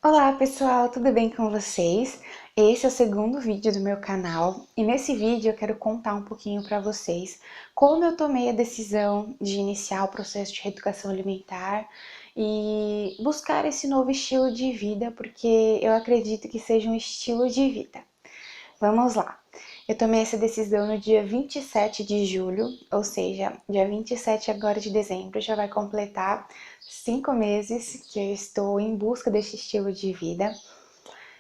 Olá pessoal, tudo bem com vocês? Esse é o segundo vídeo do meu canal e nesse vídeo eu quero contar um pouquinho para vocês como eu tomei a decisão de iniciar o processo de reeducação alimentar e buscar esse novo estilo de vida, porque eu acredito que seja um estilo de vida. Vamos lá! Eu tomei essa decisão no dia 27 de julho, ou seja, dia 27 agora de dezembro já vai completar 5 meses que eu estou em busca desse estilo de vida.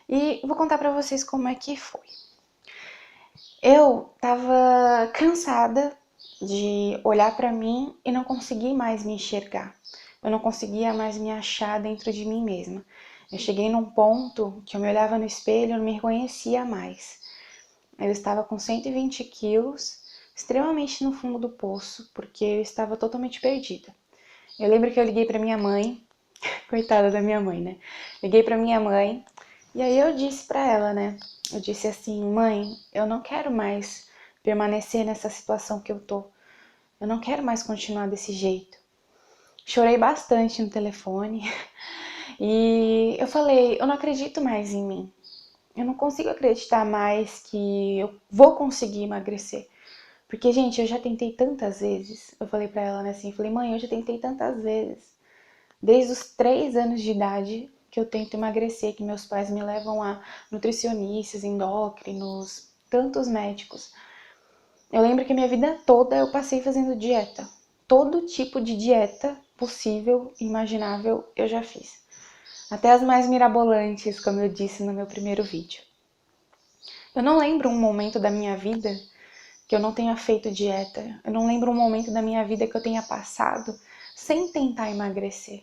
E vou contar pra vocês como é que foi. Eu tava cansada de olhar pra mim e não conseguir mais me enxergar. Eu não conseguia mais me achar dentro de mim mesma. Eu cheguei num ponto que eu me olhava no espelho e não me reconhecia mais. Eu estava com 120 quilos, extremamente no fundo do poço, porque eu estava totalmente perdida. Eu lembro que eu liguei para minha mãe, coitada da minha mãe, né? Liguei para minha mãe e aí eu disse para ela, né? Eu disse assim: mãe, eu não quero mais permanecer nessa situação que eu tô. Eu não quero mais continuar desse jeito. Chorei bastante no telefone e eu falei: eu não acredito mais em mim. Eu não consigo acreditar mais que eu vou conseguir emagrecer. Porque, gente, eu já tentei tantas vezes. Eu falei pra ela, né, assim, falei, mãe, eu já tentei tantas vezes. Desde os 3 anos de idade que eu tento emagrecer, que meus pais me levam a nutricionistas, endócrinos, tantos médicos. Eu lembro que a minha vida toda eu passei fazendo dieta. Todo tipo de dieta possível e imaginável eu já fiz. Até as mais mirabolantes, como eu disse no meu primeiro vídeo. Eu não lembro um momento da minha vida que eu não tenha feito dieta. Eu não lembro um momento da minha vida que eu tenha passado sem tentar emagrecer.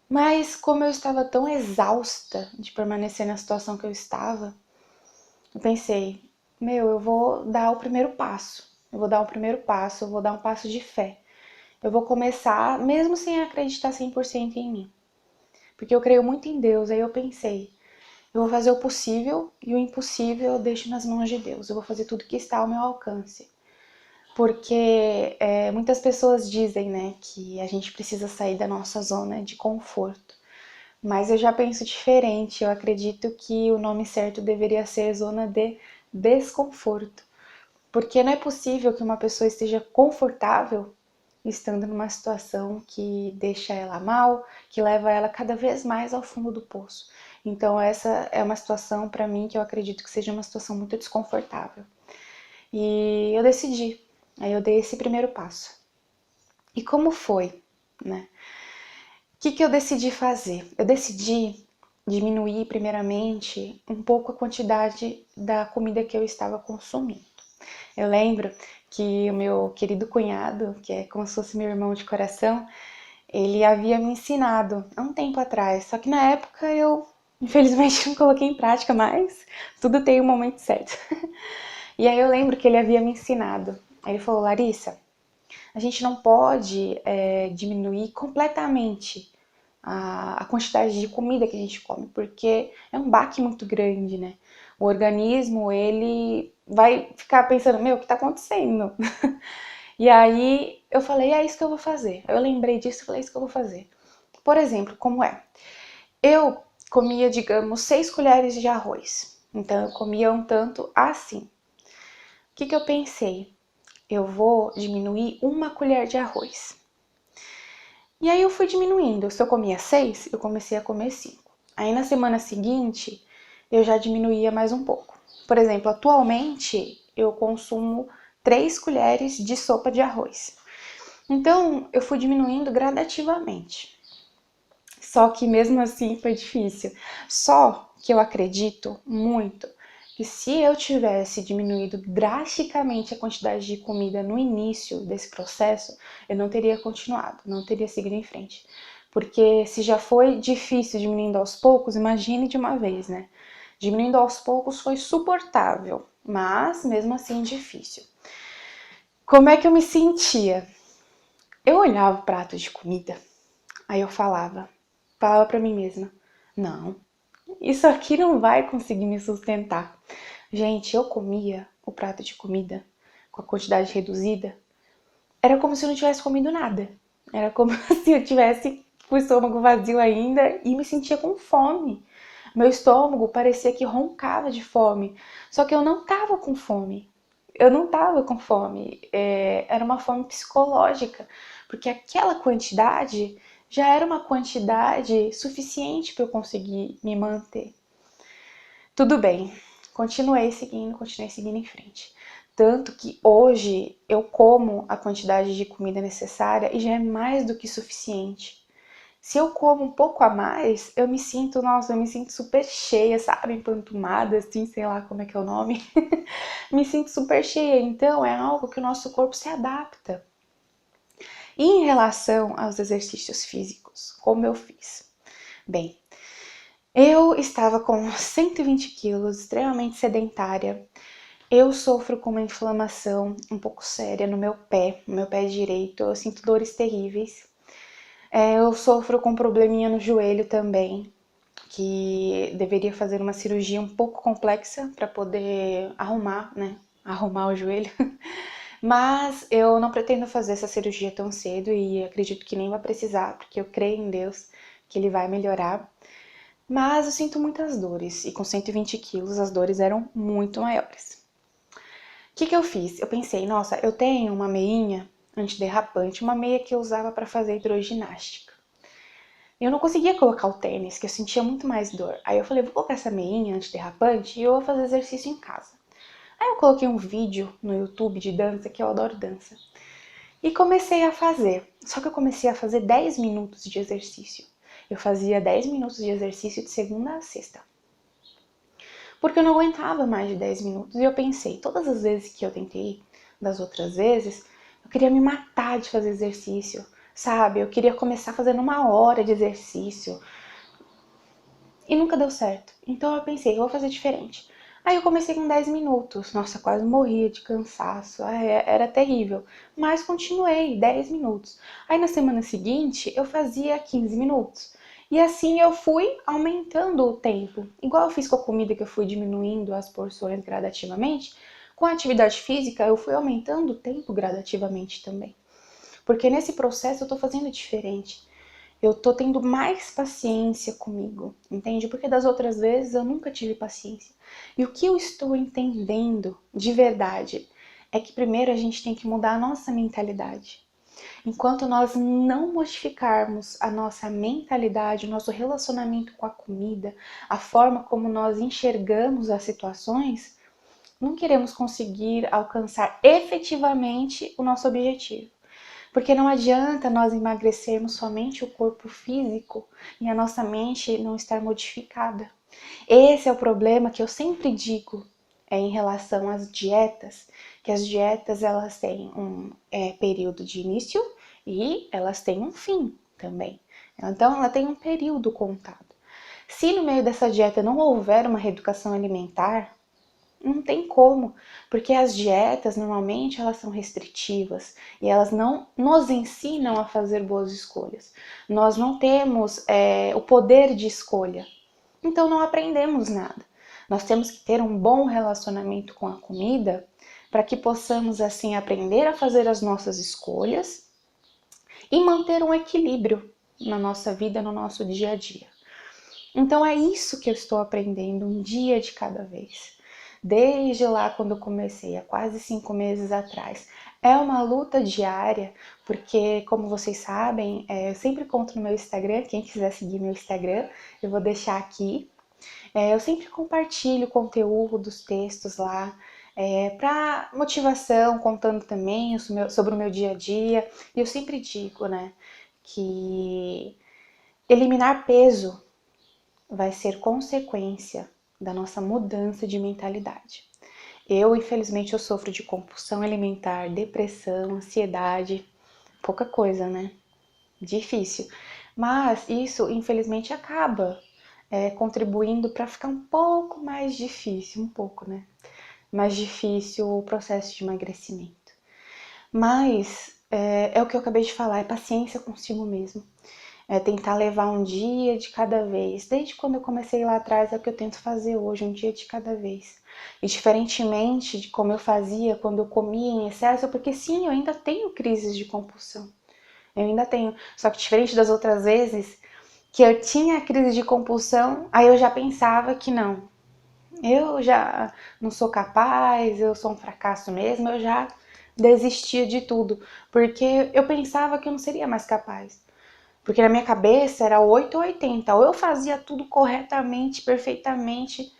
Mas como eu estava tão exausta de permanecer na situação que eu estava, eu pensei, eu vou dar o primeiro passo. Eu vou dar o primeiro passo, eu vou dar um passo de fé. Eu vou começar mesmo sem acreditar 100% em mim. Porque eu creio muito em Deus, aí eu pensei, eu vou fazer o possível e o impossível eu deixo nas mãos de Deus. Eu vou fazer tudo que está ao meu alcance. Porque muitas pessoas dizem, né, que a gente precisa sair da nossa zona de conforto. Mas eu já penso diferente, eu acredito que o nome certo deveria ser zona de desconforto. Porque não é possível que uma pessoa esteja confortável estando numa situação que deixa ela mal, que leva ela cada vez mais ao fundo do poço. Então essa é uma situação para mim que eu acredito que seja uma situação muito desconfortável. E eu decidi, aí eu dei esse primeiro passo. E como foi, né? O que eu decidi fazer? Eu decidi diminuir primeiramente um pouco a quantidade da comida que eu estava consumindo. Eu lembro que o meu querido cunhado, que é como se fosse meu irmão de coração, ele havia me ensinado há um tempo atrás, só que na época eu infelizmente não coloquei em prática mais, tudo tem um momento certo. E aí eu lembro que ele havia me ensinado, ele falou, Larissa, a gente não pode diminuir completamente a quantidade de comida que a gente come, porque é um baque muito grande, né? O organismo, ele vai ficar pensando, o que tá acontecendo? E aí eu falei, é isso que eu vou fazer. Eu lembrei disso e falei, é isso que eu vou fazer. Por exemplo, como é? Eu comia, digamos, 6 colheres de arroz. Então eu comia um tanto assim. O que eu pensei? Eu vou diminuir 1 colher de arroz. E aí eu fui diminuindo. Se eu comia 6, eu comecei a comer 5. Aí na semana seguinte, eu já diminuía mais um pouco. Por exemplo, atualmente eu consumo 3 colheres de sopa de arroz. Então eu fui diminuindo gradativamente. Só que mesmo assim foi difícil. Só que eu acredito muito que se eu tivesse diminuído drasticamente a quantidade de comida no início desse processo, eu não teria continuado, não teria seguido em frente. Porque se já foi difícil diminuindo aos poucos, imagine de uma vez, né? Diminuindo aos poucos foi suportável, mas mesmo assim difícil. Como é que eu me sentia? Eu olhava o prato de comida, aí eu falava pra mim mesma, não, isso aqui não vai conseguir me sustentar. Gente, eu comia o prato de comida com a quantidade reduzida. Era como se eu não tivesse comido nada. Era como se eu tivesse o estômago vazio ainda e me sentia com fome. Meu estômago parecia que roncava de fome, só que eu não tava com fome. Eu não tava com fome, era uma fome psicológica, porque aquela quantidade já era uma quantidade suficiente para eu conseguir me manter. Tudo bem, continuei seguindo em frente. Tanto que hoje eu como a quantidade de comida necessária e já é mais do que suficiente. Se eu como um pouco a mais, eu me sinto, nossa, eu me sinto super cheia, sabe? Empantumada, assim, sei lá como é que é o nome. Me sinto super cheia, então é algo que o nosso corpo se adapta. E em relação aos exercícios físicos, como eu fiz? Bem, eu estava com 120 quilos, extremamente sedentária. Eu sofro com uma inflamação um pouco séria no meu pé direito. Eu sinto dores terríveis. Eu sofro com um probleminha no joelho também, que deveria fazer uma cirurgia um pouco complexa para poder arrumar, né? Arrumar o joelho. Mas eu não pretendo fazer essa cirurgia tão cedo e acredito que nem vai precisar, porque eu creio em Deus que ele vai melhorar. Mas eu sinto muitas dores e com 120 quilos as dores eram muito maiores. O que eu fiz? Eu pensei, nossa, eu tenho uma meinha antiderrapante, uma meia que eu usava para fazer hidroginástica. Eu não conseguia colocar o tênis, que eu sentia muito mais dor. Aí eu falei, vou colocar essa meinha antiderrapante e eu vou fazer exercício em casa. Aí eu coloquei um vídeo no YouTube de dança, que eu adoro dança. E comecei a fazer. Só que eu comecei a fazer 10 minutos de exercício. Eu fazia 10 minutos de exercício de segunda a sexta. Porque eu não aguentava mais de 10 minutos. E eu pensei, todas as vezes que eu tentei, das outras vezes, eu queria me matar de fazer exercício, sabe? Eu queria começar fazendo 1 hora de exercício. E nunca deu certo. Então eu pensei, eu vou fazer diferente. Aí eu comecei com 10 minutos. Nossa, quase morria de cansaço. Era terrível. Mas continuei, 10 minutos. Aí na semana seguinte eu fazia 15 minutos. E assim eu fui aumentando o tempo. Igual eu fiz com a comida, que eu fui diminuindo as porções gradativamente. Com a atividade física eu fui aumentando o tempo gradativamente também. Porque nesse processo eu tô fazendo diferente. Eu tô tendo mais paciência comigo, entende? Porque das outras vezes eu nunca tive paciência. E o que eu estou entendendo de verdade é que primeiro a gente tem que mudar a nossa mentalidade. Enquanto nós não modificarmos a nossa mentalidade, o nosso relacionamento com a comida, a forma como nós enxergamos as situações, não queremos conseguir alcançar efetivamente o nosso objetivo. Porque não adianta nós emagrecermos somente o corpo físico e a nossa mente não estar modificada. Esse é o problema que eu sempre digo em relação às dietas, que as dietas elas têm um período de início e elas têm um fim também. Então ela tem um período contado. Se no meio dessa dieta não houver uma reeducação alimentar, não tem como, porque as dietas normalmente elas são restritivas e elas não nos ensinam a fazer boas escolhas. Nós não temos o poder de escolha, então não aprendemos nada. Nós temos que ter um bom relacionamento com a comida para que possamos assim aprender a fazer as nossas escolhas e manter um equilíbrio na nossa vida, no nosso dia a dia. Então é isso que eu estou aprendendo, um dia de cada vez. Desde lá quando eu comecei, há quase 5 meses atrás. É uma luta diária, porque como vocês sabem, eu sempre conto no meu Instagram, quem quiser seguir meu Instagram, eu vou deixar aqui. Eu sempre compartilho conteúdo dos textos lá, para motivação, contando também sobre o meu dia a dia. E eu sempre digo, né, que eliminar peso vai ser consequência da nossa mudança de mentalidade. Infelizmente, eu sofro de compulsão alimentar, depressão, ansiedade, pouca coisa, né? Difícil. Mas isso, infelizmente, acaba contribuindo para ficar um pouco mais difícil, um pouco, né? Mais difícil o processo de emagrecimento. Mas é o que eu acabei de falar, é paciência consigo mesmo. É tentar levar um dia de cada vez. Desde quando eu comecei lá atrás, é o que eu tento fazer hoje, um dia de cada vez. E diferentemente de como eu fazia quando eu comia em excesso, porque sim, eu ainda tenho crises de compulsão. Eu ainda tenho. Só que diferente das outras vezes que eu tinha crise de compulsão, aí eu já pensava que não, eu já não sou capaz, eu sou um fracasso mesmo, eu já desistia de tudo, porque eu pensava que eu não seria mais capaz. Porque na minha cabeça era 8 ou 80, ou eu fazia tudo corretamente, perfeitamente,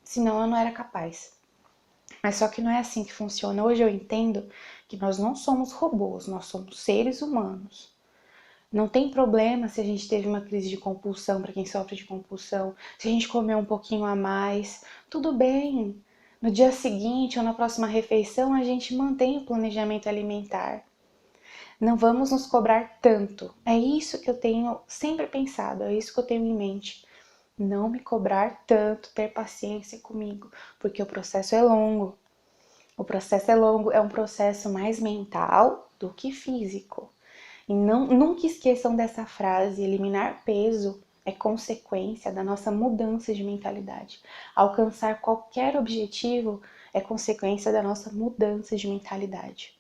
senão eu não era capaz. Mas só que não é assim que funciona. Hoje eu entendo que nós não somos robôs, nós somos seres humanos. Não tem problema se a gente teve uma crise de compulsão, para quem sofre de compulsão, se a gente comeu um pouquinho a mais, tudo bem. No dia seguinte ou na próxima refeição a gente mantém o planejamento alimentar. Não vamos nos cobrar tanto. É isso que eu tenho sempre pensado, é isso que eu tenho em mente. Não me cobrar tanto, ter paciência comigo, porque o processo é longo. O processo é longo, é um processo mais mental do que físico. E nunca esqueçam dessa frase: eliminar peso é consequência da nossa mudança de mentalidade. Alcançar qualquer objetivo é consequência da nossa mudança de mentalidade.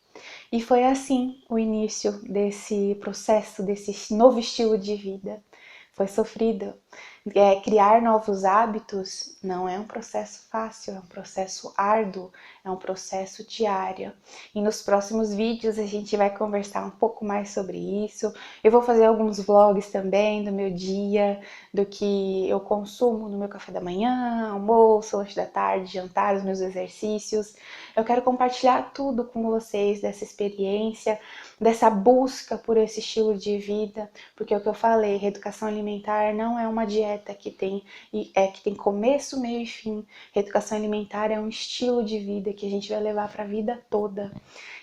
E foi assim o início desse processo, desse novo estilo de vida. Foi sofrido. Criar novos hábitos não é um processo fácil, é um processo árduo, é um processo diário. E nos próximos vídeos a gente vai conversar um pouco mais sobre isso. Eu vou fazer alguns vlogs também do meu dia, do que eu consumo no meu café da manhã, almoço, lanche da tarde, jantar, os meus exercícios. Eu quero compartilhar tudo com vocês dessa experiência, dessa busca por esse estilo de vida, porque é o que eu falei, reeducação alimentar não é uma dieta que tem começo, meio e fim. Reeducação alimentar é um estilo de vida que a gente vai levar para a vida toda.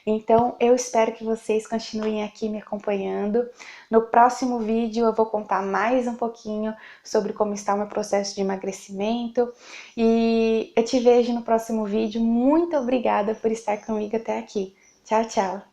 Então, eu espero que vocês continuem aqui me acompanhando. No próximo vídeo eu vou contar mais um pouquinho sobre como está o meu processo de emagrecimento. E eu te vejo no próximo vídeo. Muito obrigada por estar comigo até aqui. Tchau, tchau!